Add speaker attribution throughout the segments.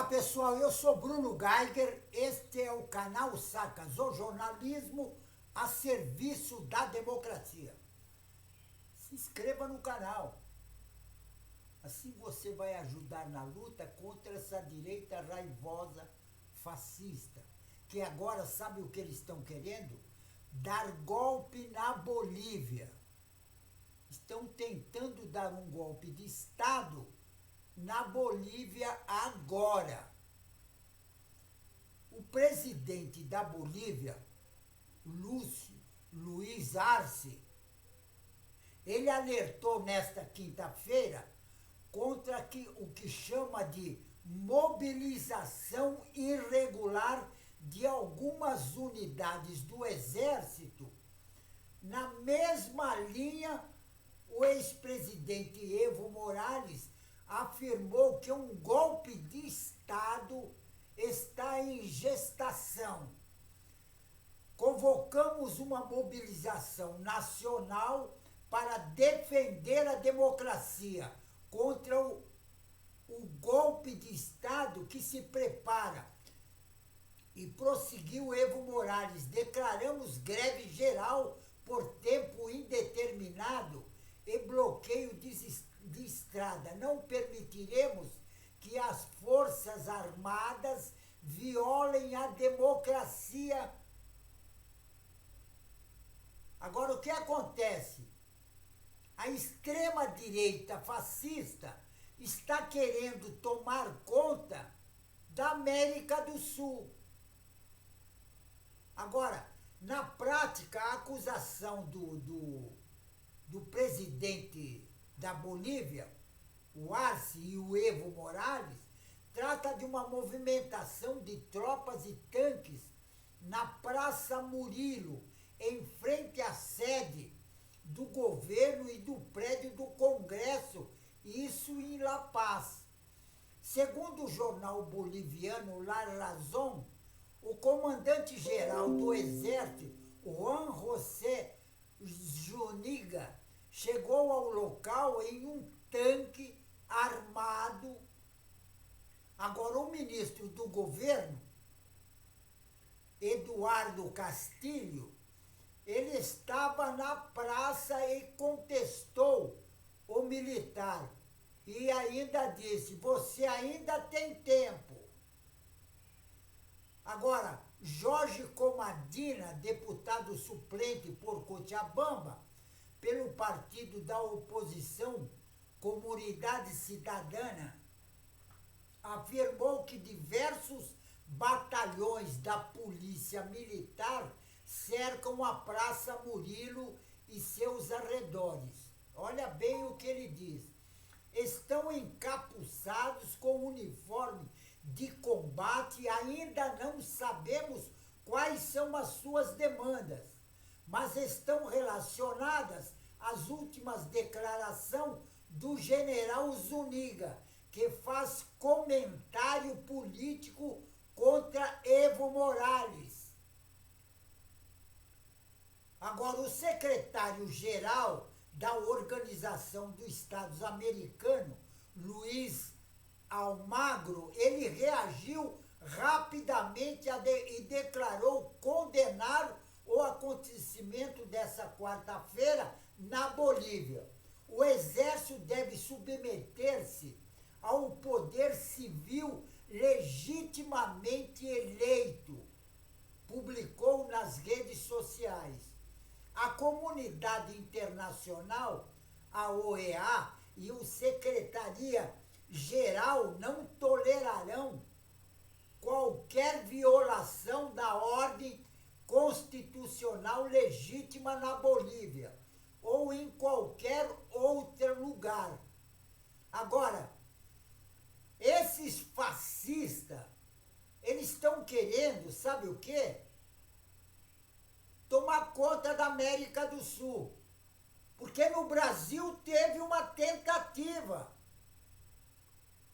Speaker 1: Pessoal, eu sou Bruno Geiger, este é o canal Sacas, o jornalismo a serviço da democracia. Se inscreva no canal, assim você vai ajudar na luta contra essa direita raivosa, fascista, que agora sabe o que eles estão querendo? Dar golpe na Bolívia. Estão tentando dar um golpe de Estado na Bolívia agora. O presidente da Bolívia, Luiz Arce, ele alertou nesta quinta-feira contra o que chama de mobilização irregular de algumas unidades do Exército. Na mesma linha, o ex-presidente Evo Morales afirmou que um golpe de Estado está em gestação. Convocamos uma mobilização nacional para defender a democracia contra o golpe de Estado que se prepara. E prosseguiu Evo Morales: declaramos greve geral por tempo indeterminado e bloqueio de estrada. Não permitiremos que as Forças Armadas violem a democracia. Agora, o que acontece? A extrema-direita fascista está querendo tomar conta da América do Sul. Agora, na prática, a acusação do presidente da Bolívia, o Arce, e o Evo Morales, trata de uma movimentação de tropas e tanques na Praça Murilo, em frente à sede do governo e do prédio do Congresso, isso em La Paz. Segundo o jornal boliviano La Razón, o comandante-geral do Exército, Juan José Zúñiga, chegou ao local em um tanque armado. Agora, o ministro do governo, Eduardo Castilho, ele estava na praça e contestou o militar. E ainda disse: você ainda tem tempo. Agora, Jorge Comadina, deputado suplente por Cochabamba, pelo partido da oposição Comunidade Cidadana, afirmou que diversos batalhões da Polícia Militar cercam a Praça Murilo e seus arredores. Olha bem o que ele diz. Estão encapuçados com uniforme de combate e ainda não sabemos quais são as suas demandas, mas estão relacionadas às últimas declarações do general Zúñiga, que faz comentário político contra Evo Morales. Agora, o secretário-geral da Organização dos Estados Americanos, Luiz Almagro, ele reagiu rapidamente e declarou condenar o acontecimento dessa quarta-feira na Bolívia. O Exército deve submeter-se ao poder civil legitimamente eleito, publicou nas redes sociais. A comunidade internacional, a OEA e o Secretaria-Geral não tolerarão qualquer violação da ordem constitucional legítima na Bolívia ou em qualquer outro lugar. Agora, esses fascistas, eles estão querendo, sabe o quê? Tomar conta da América do Sul. Porque no Brasil teve uma tentativa.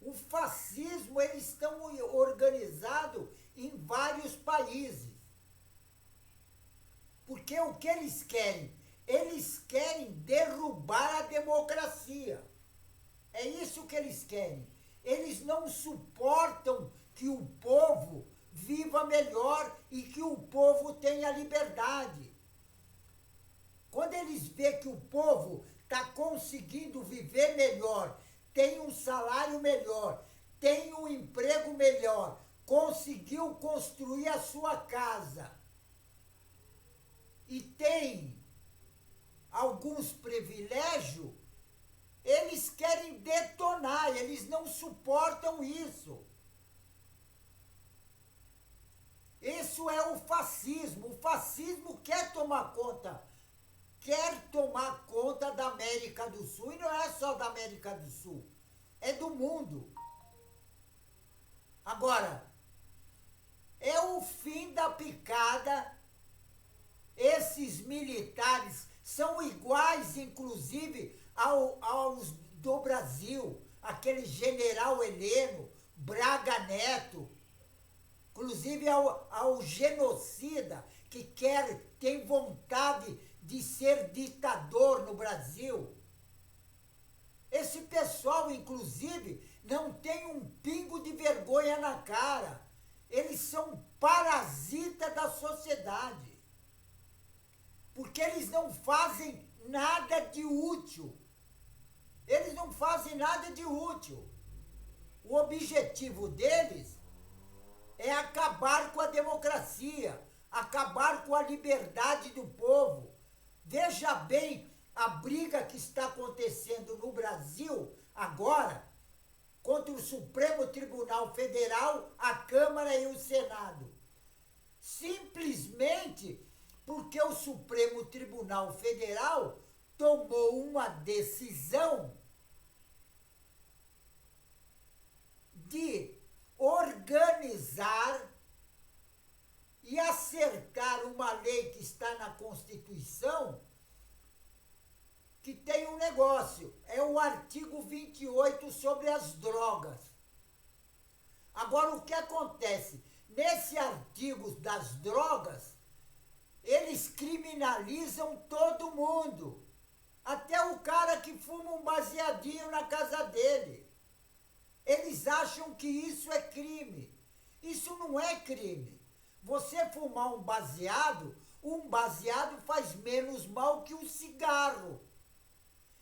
Speaker 1: O fascismo, eles estão organizados em vários países. Porque o que eles querem? Eles querem derrubar a democracia. É isso que eles querem. Eles não suportam que o povo viva melhor e que o povo tenha liberdade. Quando eles veem que o povo está conseguindo viver melhor, tem um salário melhor, tem um emprego melhor, conseguiu construir a sua casa e tem alguns privilégios, eles querem detonar, eles não suportam isso. Isso é o fascismo. O fascismo quer tomar conta da América do Sul, e não é só da América do Sul, é do mundo. Agora, é o fim da picada. Esses militares são iguais, inclusive, aos do Brasil, aquele general Heleno, Braga Neto, inclusive ao genocida que tem vontade de ser ditador no Brasil. Esse pessoal, inclusive, não tem um pingo de vergonha na cara. Eles são parasitas da sociedade. Porque eles não fazem nada de útil. Eles não fazem nada de útil. O objetivo deles é acabar com a democracia, acabar com a liberdade do povo. Veja bem a briga que está acontecendo no Brasil agora contra o Supremo Tribunal Federal, a Câmara e o Senado. Simplesmente porque o Supremo Tribunal Federal tomou uma decisão de organizar e acertar uma lei que está na Constituição, que tem um negócio, é o artigo 28 sobre as drogas. Agora, o que acontece? Nesse artigo das drogas, eles criminalizam todo mundo, até o cara que fuma um baseadinho na casa dele. Eles acham que isso é crime. Isso não é crime. Você fumar um baseado faz menos mal que um cigarro.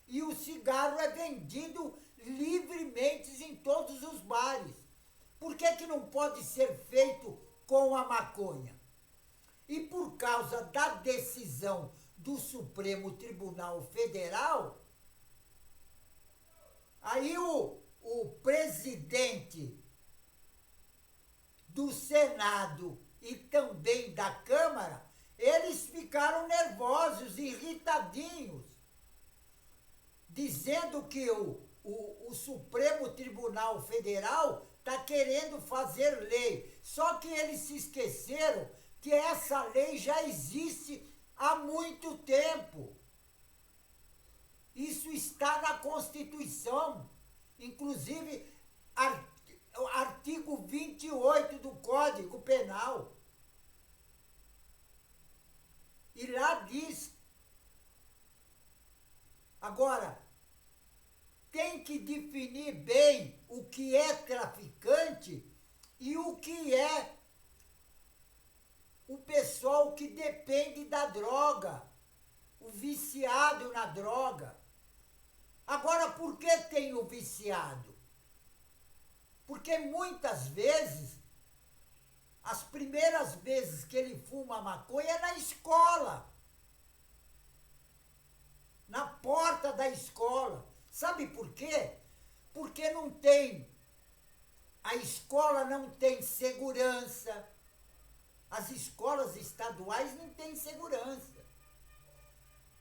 Speaker 1: E o cigarro é vendido livremente em todos os bares. Por que não pode ser feito com a maconha? E por causa da decisão do Supremo Tribunal Federal, aí o presidente do Senado e também da Câmara, eles ficaram nervosos, irritadinhos, dizendo que o Supremo Tribunal Federal está querendo fazer lei. Só que eles se esqueceram que essa lei já existe há muito tempo. Isso está na Constituição, inclusive artigo 28 do Código Penal. E lá diz. Agora, tem que definir bem o que é traficante e o que é o pessoal que depende da droga, o viciado na droga. Agora, por que tem o viciado? Porque muitas vezes, as primeiras vezes que ele fuma maconha é na escola, na porta da escola. Sabe por quê? Porque a escola não tem segurança. As escolas estaduais não têm segurança.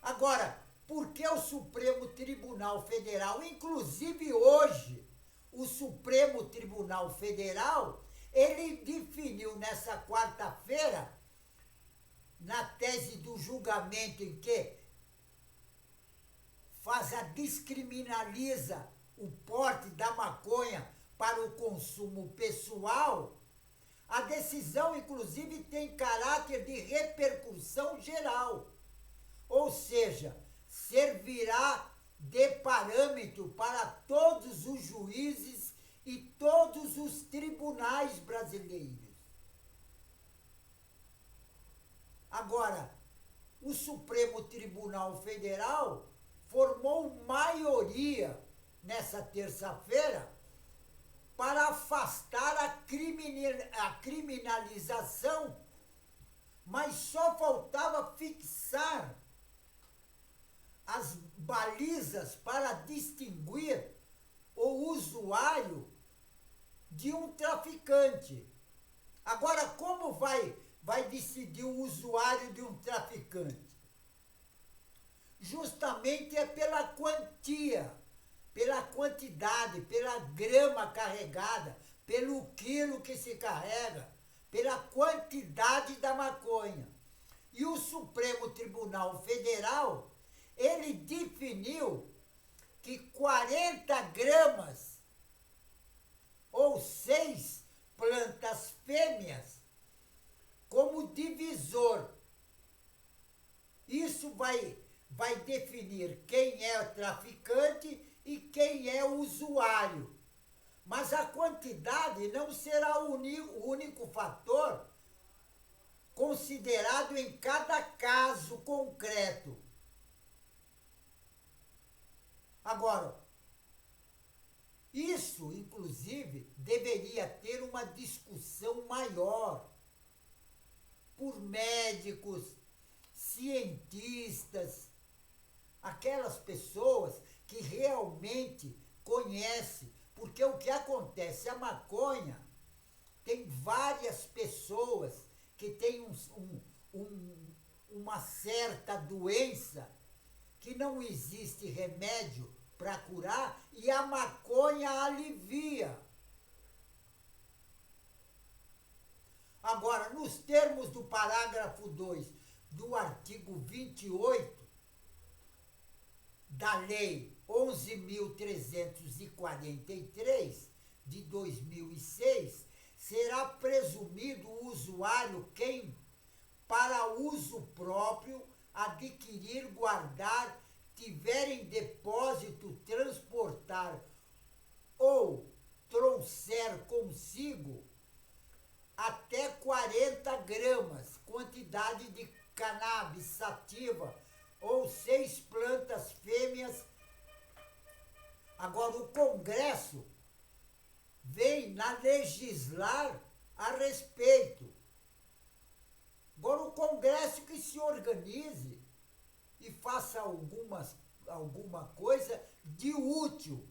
Speaker 1: Agora, por que o Supremo Tribunal Federal, inclusive hoje, o Supremo Tribunal Federal, ele definiu nessa quarta-feira, na tese do julgamento em que descriminaliza o porte da maconha para o consumo pessoal, a decisão, inclusive, tem caráter de repercussão geral. Ou seja, servirá de parâmetro para todos os juízes e todos os tribunais brasileiros. Agora, o Supremo Tribunal Federal formou maioria nessa terça-feira para afastar a criminalização, mas só faltava fixar as balizas para distinguir o usuário de um traficante. Agora, como vai decidir o usuário de um traficante? Justamente é pela quantia, pela quantidade, pela grama carregada, pelo quilo que se carrega, pela quantidade da maconha. E o Supremo Tribunal Federal, ele definiu que 40 gramas ou 6 plantas fêmeas como divisor. Isso vai definir quem é o traficante e quem é o usuário. Mas a quantidade não será o único fator considerado em cada caso concreto. Agora, isso, inclusive, deveria ter uma discussão maior por médicos, cientistas, aquelas pessoas que realmente conhecem, porque o que acontece, a maconha, tem várias pessoas que têm uma certa doença que não existe remédio para curar e a maconha alivia. Agora, nos termos do parágrafo 2 do artigo 28 da Lei 11.343 de 2006, será presumido o usuário quem, para uso próprio, adquirir, guardar, tiver em depósito, transportar ou trouxer consigo até 40 gramas, quantidade de cannabis sativa ou 6 plantas fêmeas. Agora, o Congresso vem legislar a respeito. Agora, o Congresso que se organize e faça alguma coisa de útil.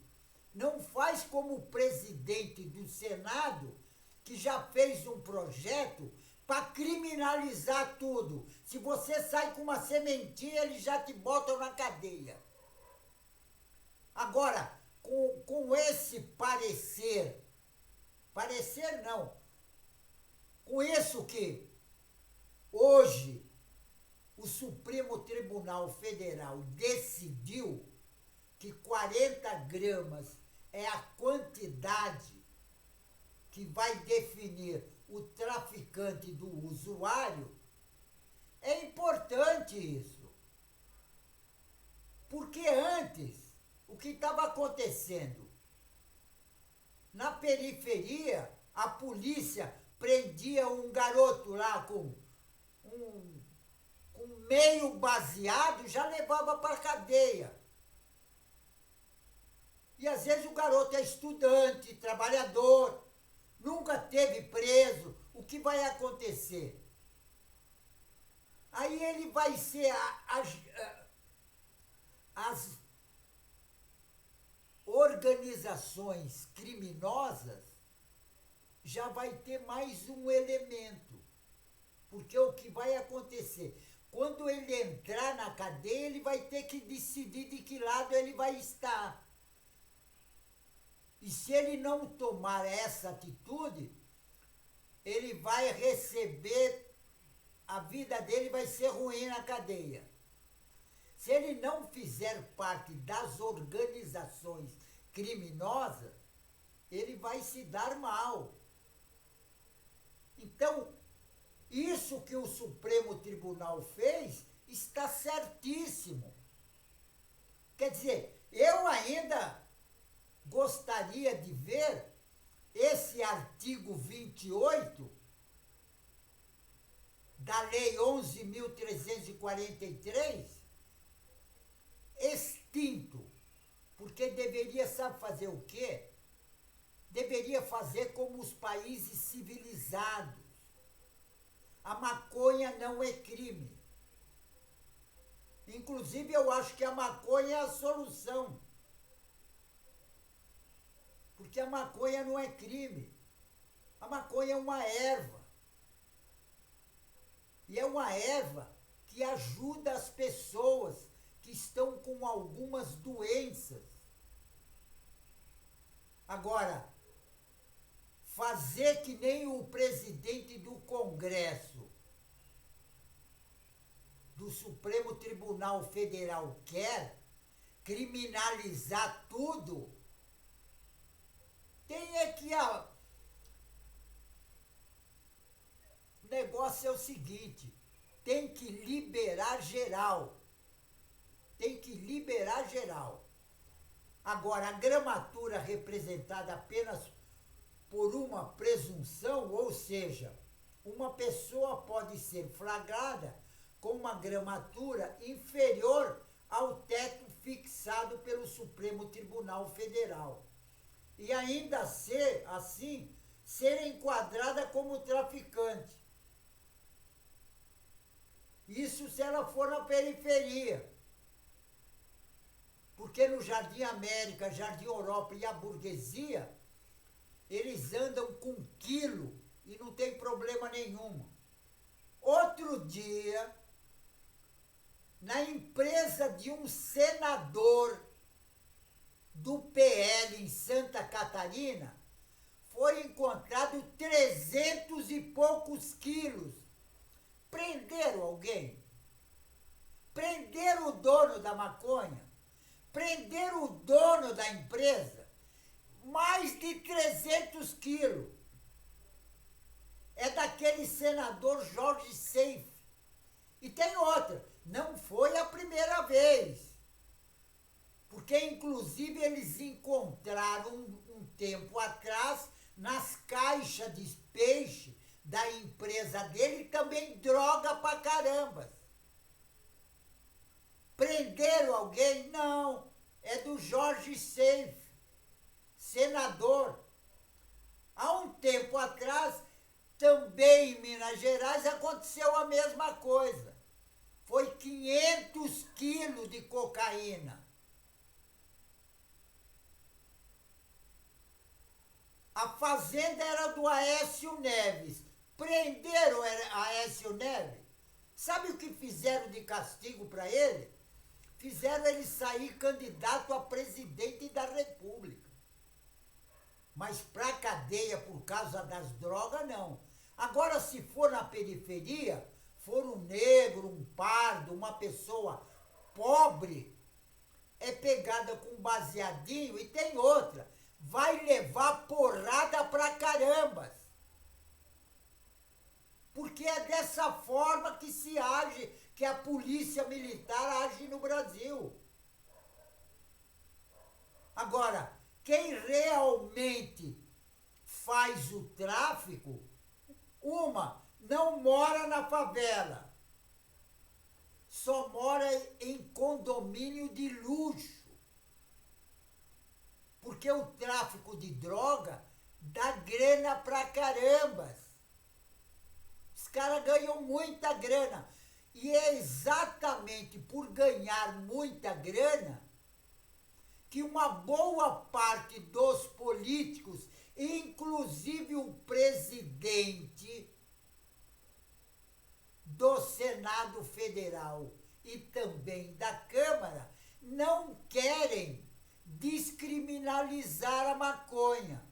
Speaker 1: Não faz como o presidente do Senado, que já fez um projeto para criminalizar tudo. Se você sai com uma sementinha, eles já te botam na cadeia. Agora, com esse parecer não, com isso que hoje o Supremo Tribunal Federal decidiu que 40 gramas é a quantidade que vai definir o traficante do usuário, é importante isso. Porque antes, o que estava acontecendo? Na periferia, a polícia prendia um garoto lá com meio baseado, já levava para a cadeia. E às vezes o garoto é estudante, trabalhador, nunca teve preso. O que vai acontecer? Aí ele vai ser as organizações criminosas, já vai ter mais um elemento. Porque o que vai acontecer? Quando ele entrar na cadeia, ele vai ter que decidir de que lado ele vai estar. E se ele não tomar essa atitude, ele vai receber, a vida dele vai ser ruim na cadeia. Se ele não fizer parte das organizações criminosas, ele vai se dar mal. Então, isso que o Supremo Tribunal fez está certíssimo. Quer dizer, eu ainda gostaria de ver esse artigo 28 da Lei 11.343 extinto, porque deveria, sabe fazer o quê? Deveria fazer como os países civilizados. A maconha não é crime. Inclusive, eu acho que a maconha é a solução. Porque a maconha não é crime. A maconha é uma erva. E é uma erva que ajuda as pessoas que estão com algumas doenças. Agora, fazer que nem o presidente do Congresso, do Supremo Tribunal Federal quer, criminalizar tudo, tem é que o negócio é o seguinte, tem que liberar geral. Tem que liberar geral. Agora, a gramatura representada apenas por uma presunção, ou seja, uma pessoa pode ser flagrada com uma gramatura inferior ao teto fixado pelo Supremo Tribunal Federal. E ainda assim, ser enquadrada como traficante. Isso se ela for na periferia. Porque no Jardim América, Jardim Europa e a burguesia, eles andam com 1 quilo e não tem problema nenhum. Outro dia, na empresa de um senador do PL em Santa Catarina, foi encontrado 300 e poucos quilos. Prenderam alguém? Prenderam o dono da maconha? Prenderam o dono da empresa? Mais de 300 quilos. É daquele senador Jorge Seife. E tem outra, não foi a primeira vez. Porque, inclusive, eles encontraram um tempo atrás, nas caixas de peixe da empresa dele, também droga pra caramba. Prenderam alguém? Não. É do Jorge Seife, senador. Há um tempo atrás, também em Minas Gerais, aconteceu a mesma coisa. Foi 500 quilos de cocaína. A fazenda era do Aécio Neves. Prenderam o Aécio Neves. Sabe o que fizeram de castigo para ele? Fizeram ele sair candidato a presidente da República. Mas para a cadeia por causa das drogas, não. Agora, se for na periferia, for um negro, um pardo, uma pessoa pobre, é pegada com baseadinho e tem outra. Vai levar porrada pra caramba. Porque é dessa forma que se age, que a polícia militar age no Brasil. Agora, quem realmente faz o tráfico, não mora na favela, só mora em condomínio de luxo. Porque o tráfico de droga dá grana pra caramba. Os caras ganham muita grana. E é exatamente por ganhar muita grana que uma boa parte dos políticos, inclusive o presidente do Senado Federal e também da Câmara, não querem descriminalizar a maconha.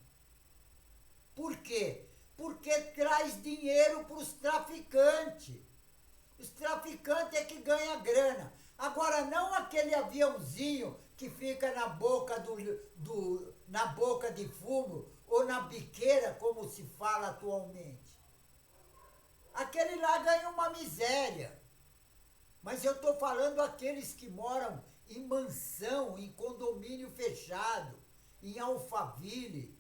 Speaker 1: Por quê? Porque traz dinheiro para os traficantes. Os traficantes é que ganham grana. Agora, não aquele aviãozinho que fica na boca na boca de fumo ou na biqueira, como se fala atualmente. Aquele lá ganha uma miséria. Mas eu estou falando aqueles que moram em mansão, em condomínio fechado, em Alphaville.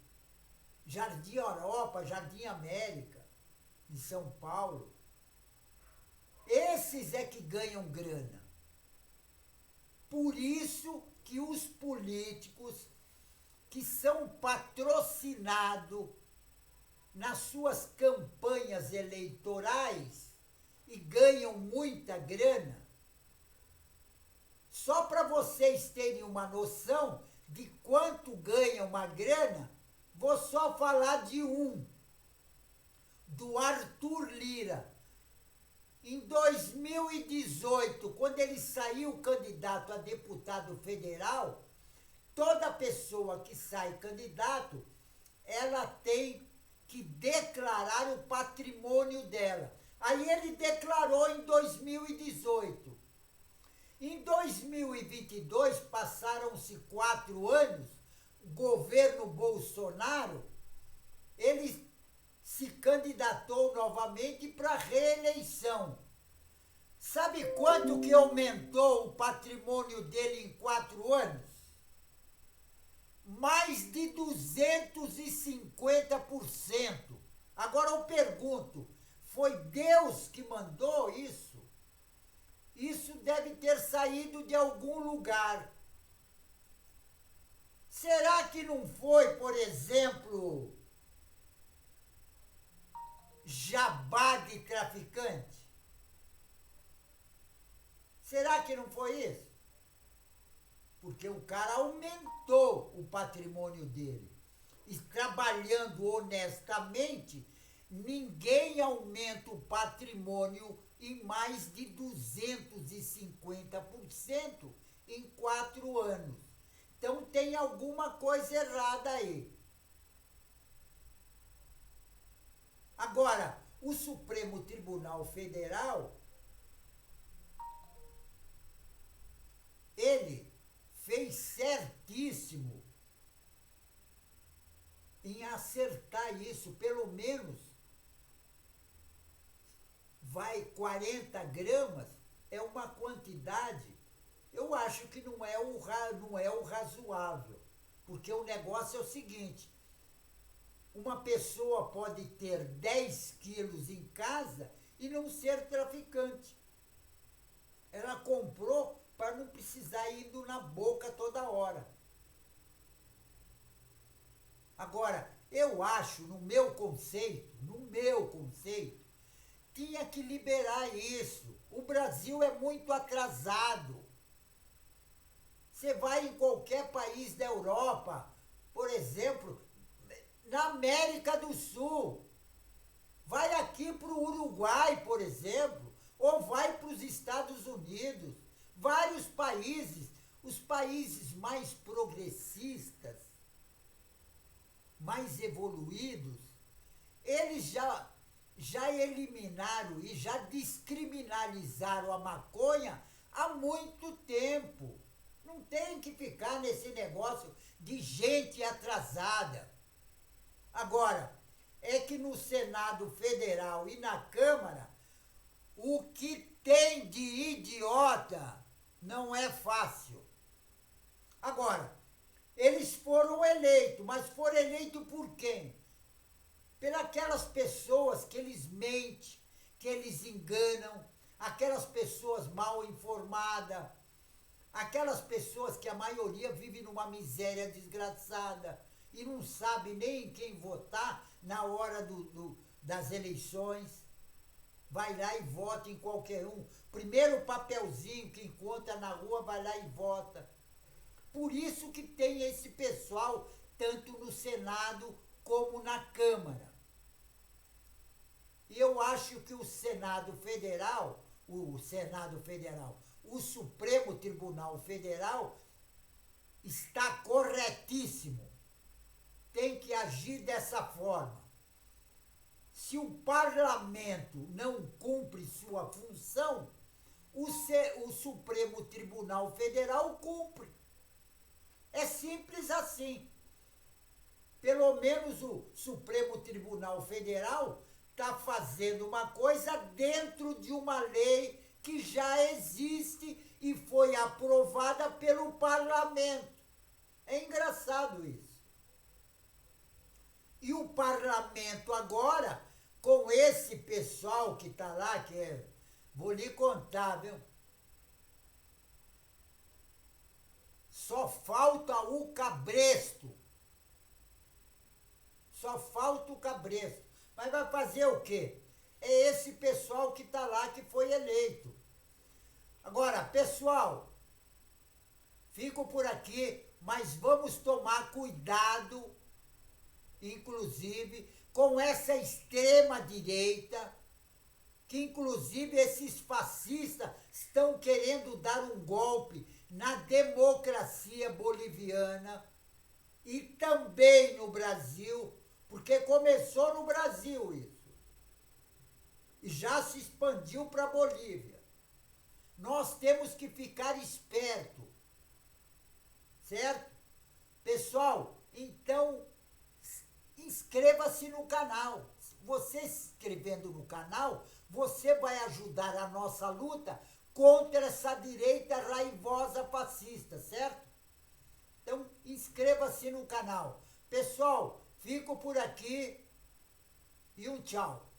Speaker 1: Jardim Europa, Jardim América, em São Paulo. Esses é que ganham grana. Por isso que os políticos que são patrocinados nas suas campanhas eleitorais e ganham muita grana, só para vocês terem uma noção de quanto ganha uma grana, vou só falar de um, do Arthur Lira. Em 2018, quando ele saiu candidato a deputado federal, toda pessoa que sai candidato, ela tem que declarar o patrimônio dela. Aí ele declarou em 2018. Em 2022, passaram-se 4 anos, o governo Bolsonaro, ele se candidatou novamente para reeleição. Sabe quanto que aumentou o patrimônio dele em 4 anos? Mais de 250%. Agora eu pergunto, foi Deus que mandou isso? Isso deve ter saído de algum lugar. Será que não foi, por exemplo, jabá de traficante? Será que não foi isso? Porque o cara aumentou o patrimônio dele. E trabalhando honestamente, ninguém aumenta o patrimônio em mais de 250% em 4 anos. Então tem alguma coisa errada aí. Agora, o Supremo Tribunal Federal, ele fez certíssimo em acertar isso, pelo menos vai 40 gramas, é uma quantidade, eu acho que não é o razoável, porque o negócio é o seguinte, uma pessoa pode ter 10 quilos em casa e não ser traficante. Ela comprou para não precisar ir indo na boca toda hora. Agora, eu acho, no meu conceito, tinha que liberar isso. O Brasil é muito atrasado. Você vai em qualquer país da Europa, por exemplo, na América do Sul, vai aqui para o Uruguai, por exemplo, ou vai para os Estados Unidos, vários países, os países mais progressistas, mais evoluídos, eles já eliminaram e já descriminalizaram a maconha há muito tempo. Não tem que ficar nesse negócio de gente atrasada. Agora, é que no Senado Federal e na Câmara, o que tem de idiota não é fácil. Agora, eles foram eleitos, mas foram eleitos por quem? Pelas pessoas que eles mentem, que eles enganam, aquelas pessoas mal informadas, aquelas pessoas que a maioria vive numa miséria desgraçada e não sabe nem em quem votar na hora das eleições. Vai lá e vota em qualquer um. Primeiro papelzinho que encontra na rua, vai lá e vota. Por isso que tem esse pessoal, tanto no Senado como na Câmara. E eu acho que o Supremo Tribunal Federal está corretíssimo. Tem que agir dessa forma. Se o parlamento não cumpre sua função, o Supremo Tribunal Federal cumpre. É simples assim. Pelo menos o Supremo Tribunal Federal está fazendo uma coisa dentro de uma lei que já existe e foi aprovada pelo parlamento. É engraçado isso. E o parlamento agora, com esse pessoal que está lá, vou lhe contar, viu? Só falta o cabresto. Só falta o cabresto. Mas vai fazer o quê? É esse pessoal que está lá que foi eleito. Agora, pessoal, fico por aqui, mas vamos tomar cuidado, inclusive, com essa extrema-direita, que inclusive esses fascistas estão querendo dar um golpe na democracia boliviana e também no Brasil, porque começou no Brasil isso, e já se expandiu para a Bolívia. Nós temos que ficar esperto, certo? Pessoal, então inscreva-se no canal. Você se inscrevendo no canal, você vai ajudar a nossa luta contra essa direita raivosa fascista, certo? Então, inscreva-se no canal. Pessoal, fico por aqui e um tchau.